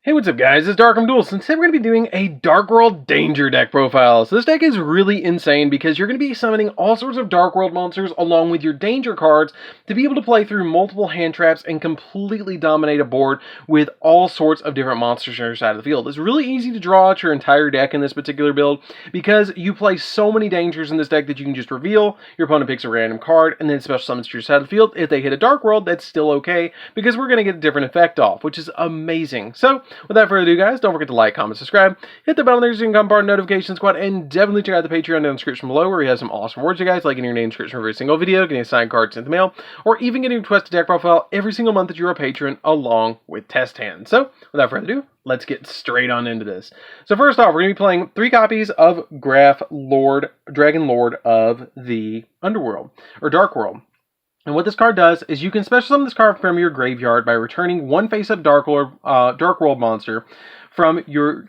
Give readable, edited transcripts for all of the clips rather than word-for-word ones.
Hey, what's up guys, it's DarkArmedDuelist, and today we're going to be doing a Dark World Danger deck profile. So this deck is really insane because you're going to be summoning all sorts of Dark World monsters along with your Danger cards to be able to play through multiple hand traps and completely dominate a board with all sorts of different monsters on your side of the field. It's really easy to draw out your entire deck in this particular build because you play so many Dangers in this deck that you can just reveal, your opponent picks a random card, and then special summons to your side of the field. If they hit a Dark World, that's still okay because we're going to get a different effect off, which is amazing. So without further ado, guys, don't forget to like, comment, subscribe, hit the bell there so you can become part of the notification squad, and definitely check out the Patreon down in the description below where we have some awesome rewards, you guys, like getting your name description for every single video, getting a signed card sent in the mail, or even getting a requested deck profile every single month that you're a patron along with test hands. So without further ado, let's get straight on into this. So first off, we're going to be playing 3 copies of Dragon Lord of the Underworld, or Dark World. And what this card does is you can special summon this card from your graveyard by returning one face-up Dark World monster from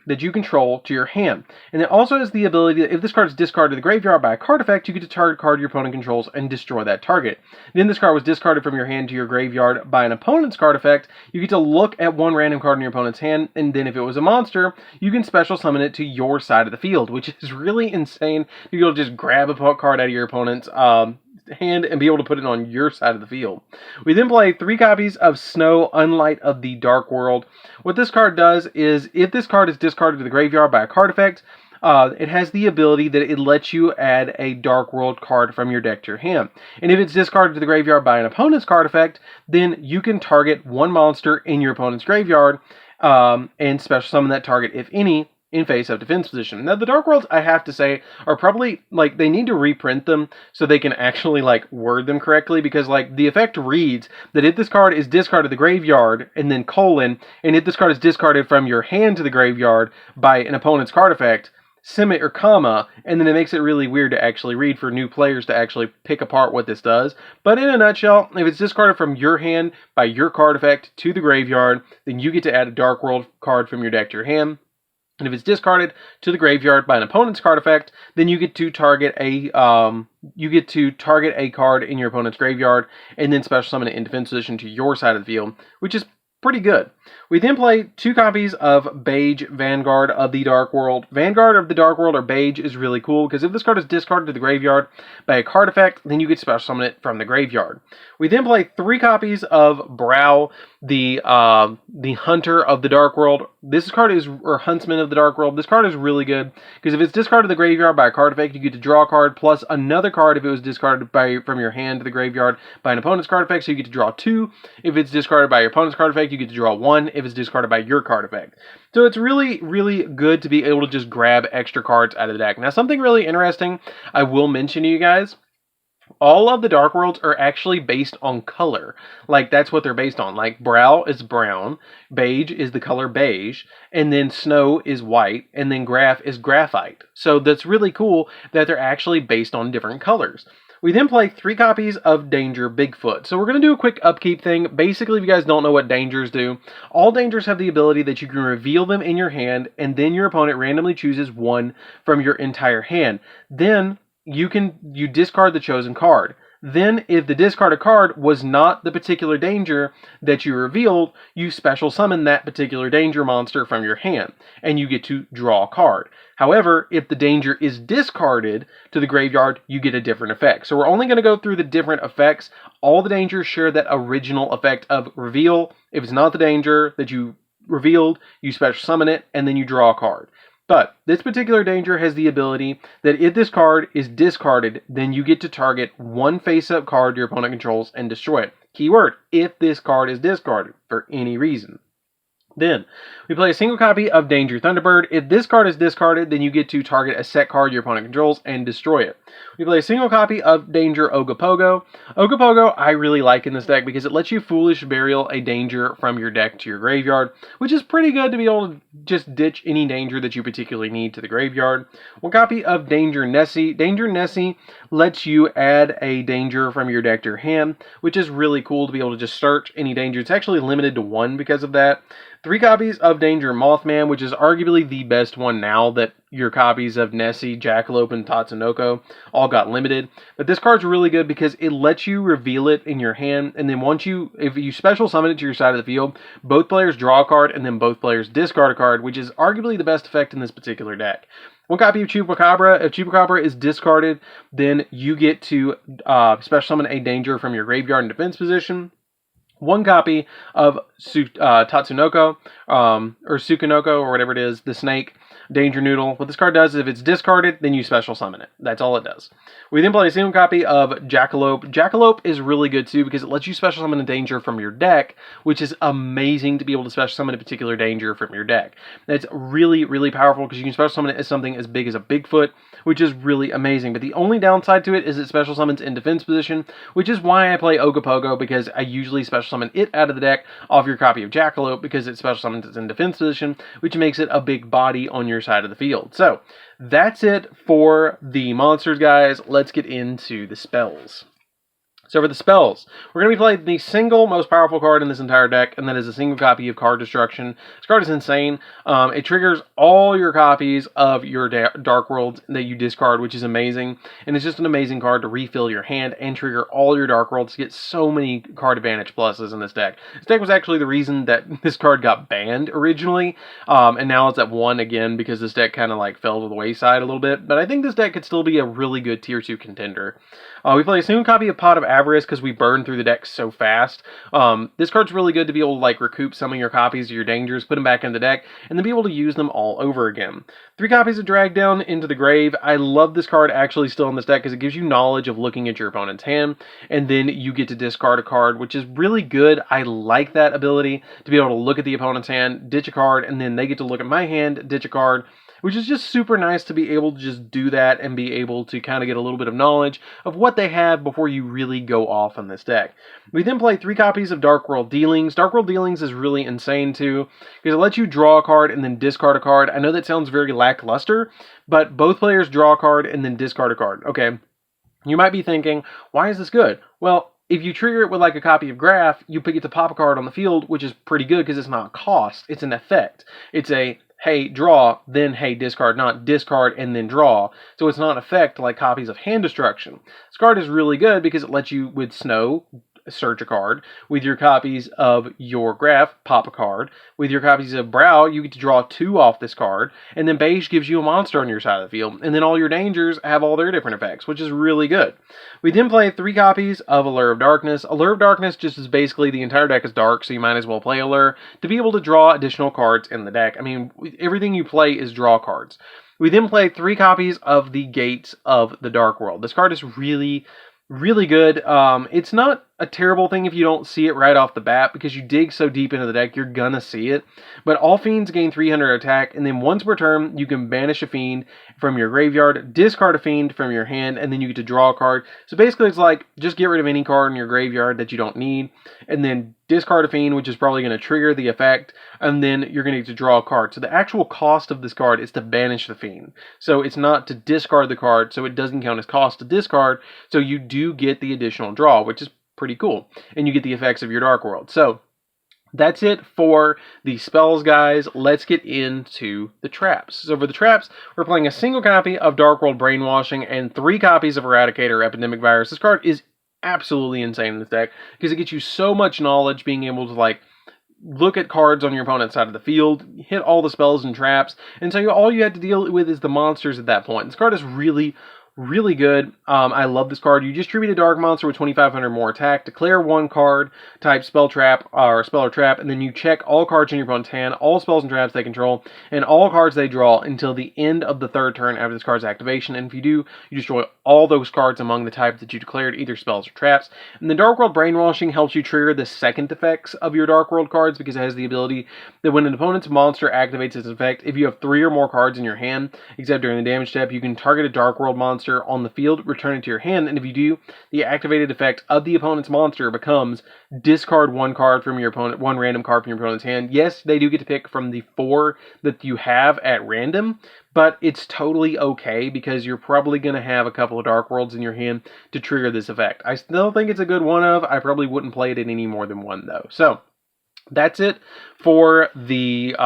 that you control to your hand. And it also has the ability that if this card is discarded to the graveyard by a card effect, you get to target a card your opponent controls and destroy that target. Then this card was discarded from your hand to your graveyard by an opponent's card effect, you get to look at one random card in your opponent's hand, and then if it was a monster, you can special summon it to your side of the field, which is really insane. You'll be able to just grab a card out of your opponent's hand and be able to put it on your side of the field. We then play 3 copies of Snow, Unlight of the Dark World. What this card does is, if this card is discarded to the graveyard by a card effect, it has the ability that it lets you add a Dark World card from your deck to your hand. And if it's discarded to the graveyard by an opponent's card effect, then you can target one monster in your opponent's graveyard and special summon that target, if any, in face-up defense position. Now, the Dark Worlds, I have to say, are probably, they need to reprint them so they can actually, word them correctly, because, the effect reads that if this card is discarded to the graveyard, and then colon, and if this card is discarded from your hand to the graveyard by an opponent's card effect, semi or comma, and then it makes it really weird to actually read for new players to actually pick apart what this does. But in a nutshell, if it's discarded from your hand by your card effect to the graveyard, then you get to add a Dark World card from your deck to your hand. And if it's discarded to the graveyard by an opponent's card effect, then you get to target a card in your opponent's graveyard and then special summon it in defense position to your side of the field, which is pretty good. We then play 2 copies of Beige Vanguard of the Dark World. Vanguard of the Dark World, or Beige, is really cool because if this card is discarded to the graveyard by a card effect, then you get to special summon it from the graveyard. We then play 3 copies of Brow, the Hunter of the Dark World. This card is, or Huntsman of the Dark World. This card is really good because if it's discarded to the graveyard by a card effect, you get to draw a card plus another card if it was discarded from your hand to the graveyard by an opponent's card effect, so you get to draw 2. If it's discarded by your opponent's card effect, you get to draw 1 if it's discarded by your card effect. So it's really, really good to be able to just grab extra cards out of the deck. Now, something really interesting I will mention to you guys. All of the Dark Worlds are actually based on color. That's what they're based on. Brow is brown, Beige is the color beige, and then Snow is white, and then Graph is graphite. So that's really cool that they're actually based on different colors. We then play 3 copies of Danger Bigfoot. So we're going to do a quick upkeep thing. Basically, if you guys don't know what Dangers do, all Dangers have the ability that you can reveal them in your hand, and then your opponent randomly chooses one from your entire hand. Then you discard the chosen card. Then, if the discarded card was not the particular danger that you revealed, you special summon that particular danger monster from your hand, and you get to draw a card. However, if the danger is discarded to the graveyard, you get a different effect. So we're only going to go through the different effects. All the dangers share that original effect of reveal. If it's not the danger that you revealed, you special summon it, and then you draw a card. But this particular danger has the ability that if this card is discarded, then you get to target one face-up card your opponent controls and destroy it. Keyword, if this card is discarded for any reason. Then, we play a single copy of Danger Thunderbird. If this card is discarded, then you get to target a set card your opponent controls and destroy it. We play a single copy of Danger Ogopogo. Ogopogo I really like in this deck because it lets you Foolish Burial a danger from your deck to your graveyard, which is pretty good to be able to just ditch any danger that you particularly need to the graveyard. 1 copy of Danger Nessie. Danger Nessie lets you add a danger from your deck to your hand, which is really cool to be able to just search any danger. It's actually limited to 1 because of that. 3 copies of Danger Mothman, which is arguably the best one now that your copies of Nessie, Jackalope, and Tatsunoko all got limited. But this card's really good because it lets you reveal it in your hand, and then if you special summon it to your side of the field, both players draw a card, and then both players discard a card, which is arguably the best effect in this particular deck. One copy of Chupacabra. If Chupacabra is discarded, then you get to special summon a danger from your graveyard in defense position. One copy of Tatsunoko, or Sukanoko, or whatever it is, the snake, Danger Noodle. What this card does is if it's discarded, then you special summon it. That's all it does. We then play a single copy of Jackalope. Jackalope is really good too because it lets you special summon a danger from your deck, which is amazing to be able to special summon a particular danger from your deck. That's really, really powerful because you can special summon it as something as big as a Bigfoot, which is really amazing. But the only downside to it is it special summons in defense position, which is why I play Ogopogo, because I usually special summon it out of the deck off your copy of Jackalope because it special summons it in defense position, which makes it a big body on your side of the field. So that's it for the monsters, guys. Let's get into the spells. So for the spells, we're going to be playing the single most powerful card in this entire deck, and that is a single copy of Card Destruction. This card is insane. It triggers all your copies of your Dark Worlds that you discard, which is amazing. And it's just an amazing card to refill your hand and trigger all your Dark Worlds to get so many card advantage pluses in this deck. This deck was actually the reason that this card got banned originally, and now it's at 1 again because this deck kind of like fell to the wayside a little bit. But I think this deck could still be a really good Tier 2 contender. We play a single copy of Pot of Avarice because we burn through the deck so fast. This card's really good to be able to like recoup some of your copies of your dangers, put them back in the deck, and then be able to use them all over again. 3 copies of Drag Down into the Grave. I love this card actually still in this deck because it gives you knowledge of looking at your opponent's hand, and then you get to discard a card, which is really good. I like that ability to be able to look at the opponent's hand, ditch a card, and then they get to look at my hand, ditch a card, which is just super nice to be able to just do that and be able to kind of get a little bit of knowledge of what they have before you really go off on this deck. We then play 3 copies of Dark World Dealings. Dark World Dealings is really insane too, because it lets you draw a card and then discard a card. I know that sounds very lackluster, but both players draw a card and then discard a card. Okay, you might be thinking, why is this good? Well, if you trigger it with like a copy of Graph, you get to pop a card on the field, which is pretty good because it's not a cost, it's an effect. It's a hey, draw, then hey, discard, not discard and then draw. So it's not an effect like copies of Hand Destruction. This card is really good because it lets you, with Snow, search a card. With your copies of your Graph, pop a card. With your copies of Brow, you get to draw 2 off this card. And then Beige gives you a monster on your side of the field. And then all your dangers have all their different effects, which is really good. We then play 3 copies of Allure of Darkness. Allure of Darkness just is basically the entire deck is dark, so you might as well play Allure to be able to draw additional cards in the deck. I mean, everything you play is draw cards. We then play 3 copies of the Gates of the Dark World. This card is really good. It's not a terrible thing if you don't see it right off the bat, because you dig so deep into the deck, you're gonna see it. But all fiends gain 300 attack, and then once per turn, you can banish a fiend from your graveyard, discard a fiend from your hand, and then you get to draw a card. So basically it's like, just get rid of any card in your graveyard that you don't need, and then discard a fiend, which is probably going to trigger the effect, and then you're going to get to draw a card. So the actual cost of this card is to banish the fiend. So it's not to discard the card, so it doesn't count as cost to discard, so you do get the additional draw, which is pretty cool. And you get the effects of your Dark World. So that's it for the spells, guys. Let's get into the traps. So for the traps, we're playing a single copy of Dark World Brainwashing and 3 copies of Eradicator Epidemic Virus. This card is absolutely insane in this deck because it gets you so much knowledge, being able to like look at cards on your opponent's side of the field, hit all the spells and traps, and so all you have to deal with is the monsters at that point. This card is really good. I love this card. You distribute a dark monster with 2,500 more attack, declare 1 card, type spell trap or spell or trap, and then you check all cards in your opponent's hand, all spells and traps they control, and all cards they draw until the end of the 3rd turn after this card's activation. And if you do, you destroy all those cards among the type that you declared, either spells or traps. And the Dark World Brainwashing helps you trigger the second effects of your Dark World cards, because it has the ability that when an opponent's monster activates its effect, if you have 3 or more cards in your hand, except during the damage step, you can target a Dark World monster on the field, return it to your hand, and if you do, the activated effect of the opponent's monster becomes discard 1 card from your opponent, 1 random card from your opponent's hand. Yes, they do get to pick from the 4 that you have at random, but it's totally okay because you're probably going to have a couple of Dark Worlds in your hand to trigger this effect. I still think it's a good one of. I probably wouldn't play it in any more than 1 though. So that's it for the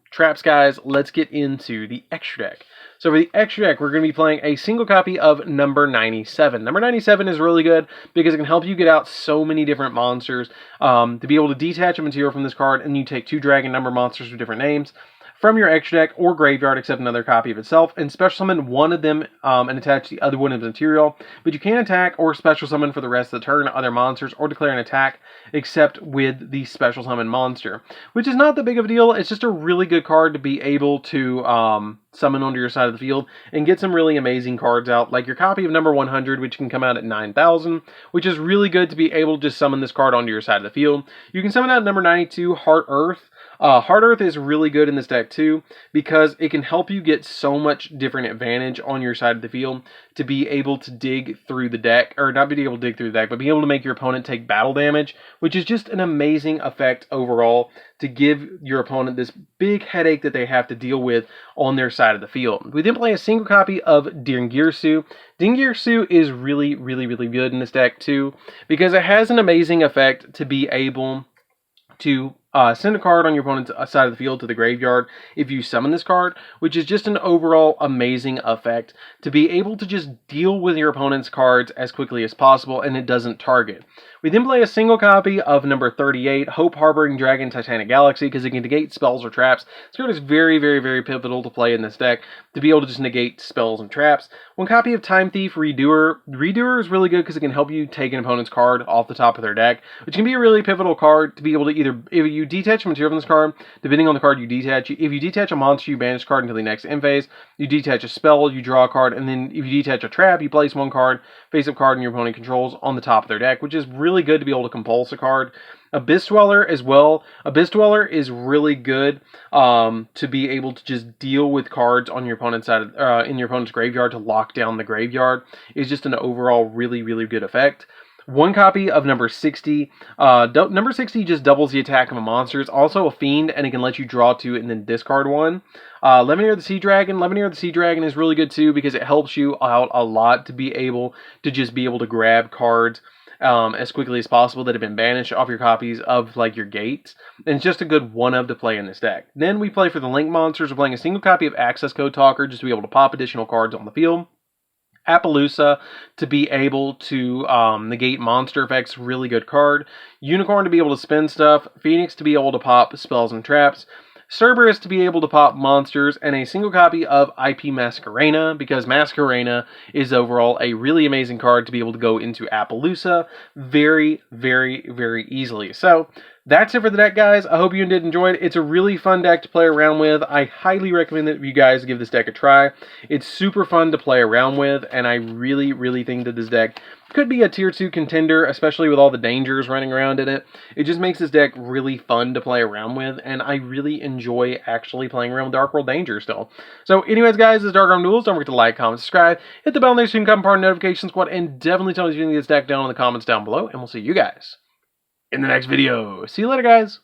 traps, guys. Let's get into the extra deck. So for the extra deck, we're going to be playing a single copy of number 97. Number 97 is really good because it can help you get out so many different monsters. To be able to detach a material from this card, and you take 2 dragon number monsters with different names from your extra deck or graveyard, except another copy of itself, and special summon one of them and attach the other one as material. But you can't attack or special summon for the rest of the turn other monsters or declare an attack except with the special summon monster, which is not that big of a deal. It's just a really good card to be able to summon onto your side of the field and get some really amazing cards out, like your copy of number 100, which can come out at 9,000, which is really good to be able to just summon this card onto your side of the field. You can summon out number 92, Heart Earth. Heart Earth is really good in this deck too, because it can help you get so much different advantage on your side of the field to be able to dig through the deck, or not be able to dig through the deck, but be able to make your opponent take battle damage, which is just an amazing effect overall to give your opponent this big headache that they have to deal with on their side of the field. We then play a single copy of Dingirsu. Dingirsu is really good in this deck too, because it has an amazing effect to be able to send a card on your opponent's side of the field to the graveyard if you summon this card, which is just an overall amazing effect to be able to just deal with your opponent's cards as quickly as possible, and it doesn't target. We then play a single copy of number 38, Hope Harboring Dragon Titanic Galaxy, because it can negate spells or traps. This card is very pivotal to play in this deck, to be able to just negate spells and traps. One copy of Time Thief Redoer. Redoer is really good because it can help you take an opponent's card off the top of their deck, which can be a really pivotal card to be able to either, if you detach material from this card, depending on the card you detach, if you detach a monster, you banish card until the next end phase. You detach a spell, you draw a card, and then if you detach a trap, you place one card, face-up card, and your opponent controls on the top of their deck, which is really good to be able to compulse a card. Abyss Dweller as well. Abyss Dweller is really good to be able to just deal with cards on your opponent's side, in your opponent's graveyard to lock down the graveyard. It's just an overall really good effect. One copy of number 60. Number 60 just doubles the attack of a monster. It's also a fiend, and it can let you draw 2 and then discard 1. Levineer the Sea Dragon. Levineer the Sea Dragon is really good too because it helps you out a lot to be able to grab cards as quickly as possible that have been banished off your copies of like your gates, and it's just a good one-of to play in this deck. Then we play for the Link monsters. We're playing a single copy of Access Code Talker just to be able to pop additional cards on the field. Appaloosa to be able to negate monster effects, really good card. Unicorn to be able to spin stuff. Phoenix to be able to pop spells and traps. Cerberus to be able to pop monsters, and a single copy of IP Masquerena, because Masquerena is overall a really amazing card to be able to go into Appaloosa very easily. So that's it for the deck, guys. I hope you did enjoy it. It's a really fun deck to play around with. I highly recommend that you guys give this deck a try. It's super fun to play around with, and I really think that this deck could be a tier 2 contender, especially with all the dangers running around in it. It just makes this deck really fun to play around with, and I really enjoy actually playing around with Dark World Danger still. So anyways, guys, this is DarkArmedDuelist. Don't forget to like, comment, subscribe, hit the bell next so you can become part of the notification squad, and definitely tell me if you think this deck down in the comments down below, and we'll see you guys in the next video. See you later, guys.